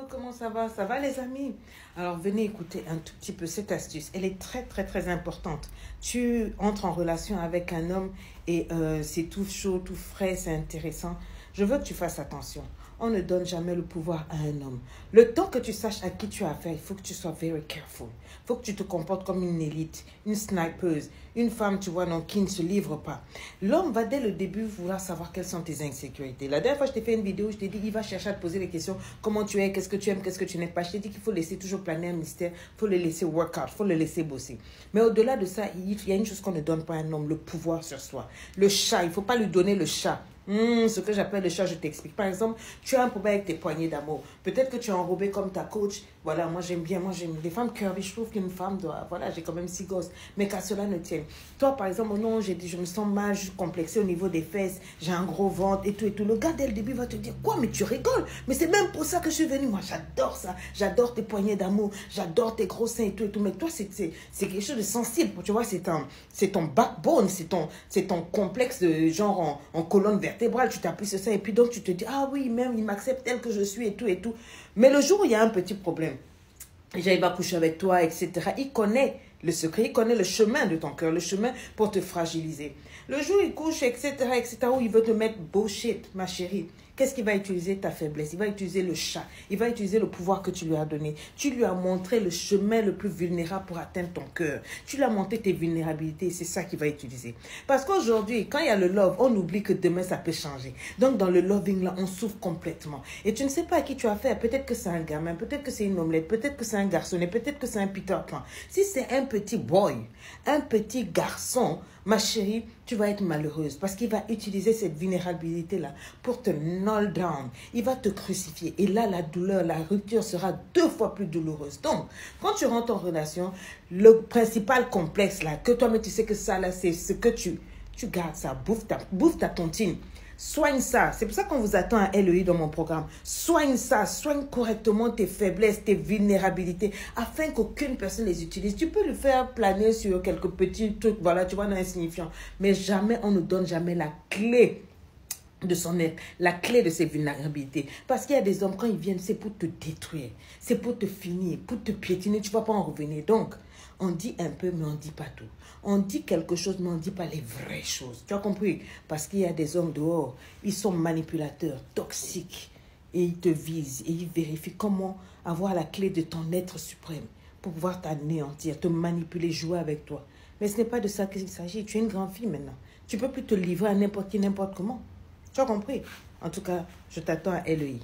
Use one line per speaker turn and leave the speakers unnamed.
comment ça va? Ça va les amis? Alors venez écouter un tout petit peu cette astuce. Elle est très très très importante. Tu entres en relation avec un homme et c'est tout chaud, tout frais, c'est intéressant. Je veux que tu fasses attention. On ne donne jamais le pouvoir à un homme. Le temps que tu saches à qui tu as affaire, il faut que tu sois very careful. Il faut que tu te comportes comme une élite, une snipeuse, une femme, tu vois, non, qui ne se livre pas. L'homme va dès le début vouloir savoir quelles sont tes insécurités. La dernière fois, je t'ai fait une vidéo, je t'ai dit, il va chercher à te poser des questions. Comment tu es, qu'est-ce que tu aimes, qu'est-ce que tu n'aimes pas. Je t'ai dit qu'il faut laisser toujours planer un mystère, il faut le laisser work out, il faut le laisser bosser. Mais au-delà de ça, il y a une chose qu'on ne donne pas à un homme, le pouvoir sur soi. Le chat, il ne faut pas lui donner le chat. Ce que j'appelle le chat, je t'explique. Par exemple, tu as un problème avec tes poignées d'amour. Peut-être que tu es enrobé comme ta coach. Voilà, moi j'aime bien, des femmes curvy. Je trouve qu'une femme doit, voilà, j'ai quand même 6 gosses. Mais qu'à cela ne tienne. Toi, par exemple, oh non, j'ai dit, je me sens mal, je suis complexée au niveau des fesses. J'ai un gros ventre et tout et tout. Le gars, dès le début, va te dire, quoi, mais tu rigoles. Mais c'est même pour ça que je suis venue. Moi, j'adore ça. J'adore tes poignées d'amour. J'adore tes gros seins et tout et tout. Mais toi, c'est quelque chose de sensible. Tu vois, c'est ton backbone. C'est ton complexe de genre en colonne vertébrale. Tu t'appuies sur ça et puis donc tu te dis, ah oui, même il m'accepte tel que je suis et tout et tout. Mais le jour où il y a un petit problème, déjà il va coucher avec toi, etc. Il connaît le secret, il connaît le chemin de ton cœur, le chemin pour te fragiliser. Le jour où il couche, etc., où il veut te mettre bullshit, ma chérie, qu'est-ce qu'il va utiliser? Ta faiblesse. Il va utiliser le chat. Il va utiliser le pouvoir que tu lui as donné. Tu lui as montré le chemin le plus vulnérable pour atteindre ton cœur. Tu lui as montré tes vulnérabilités. C'est ça qu'il va utiliser. Parce qu'aujourd'hui, quand il y a le love, on oublie que demain, ça peut changer. Donc, dans le loving, là, on souffre complètement. Et tu ne sais pas à qui tu as affaire. Peut-être que c'est un gamin. Peut-être que c'est une omelette. Peut-être que c'est un garçonnet. Peut-être que c'est un Peter Pan. Si c'est un petit boy, un petit garçon, ma chérie, tu vas être malheureuse parce qu'il va utiliser cette vulnérabilité-là pour te knock down. Il va te crucifier. Et là, la douleur, la rupture sera 2 fois plus douloureuse. Donc, quand tu rentres en relation, le principal complexe, là, que toi-même tu sais que ça, là, c'est ce que tu gardes ça, bouffe ta tontine. Soigne ça. C'est pour ça qu'on vous attend à LEI dans mon programme. Soigne ça. Soigne correctement tes faiblesses, tes vulnérabilités, afin qu'aucune personne les utilise. Tu peux le faire planer sur quelques petits trucs, voilà, tu vois, insignifiants. Mais jamais, on ne donne jamais la clé de son être, la clé de ses vulnérabilités. Parce qu'il y a des hommes, quand ils viennent, c'est pour te détruire. C'est pour te finir, pour te piétiner. Tu ne vas pas en revenir. Donc, on dit un peu, mais on ne dit pas tout. On dit quelque chose, mais on ne dit pas les vraies choses. Tu as compris? Parce qu'il y a des hommes dehors, ils sont manipulateurs, toxiques. Et ils te visent et ils vérifient comment avoir la clé de ton être suprême pour pouvoir t'anéantir, te manipuler, jouer avec toi. Mais ce n'est pas de ça qu'il s'agit. Tu es une grande fille maintenant. Tu ne peux plus te livrer à n'importe qui, n'importe comment. Tu as compris? En tout cas, je t'attends à LEI.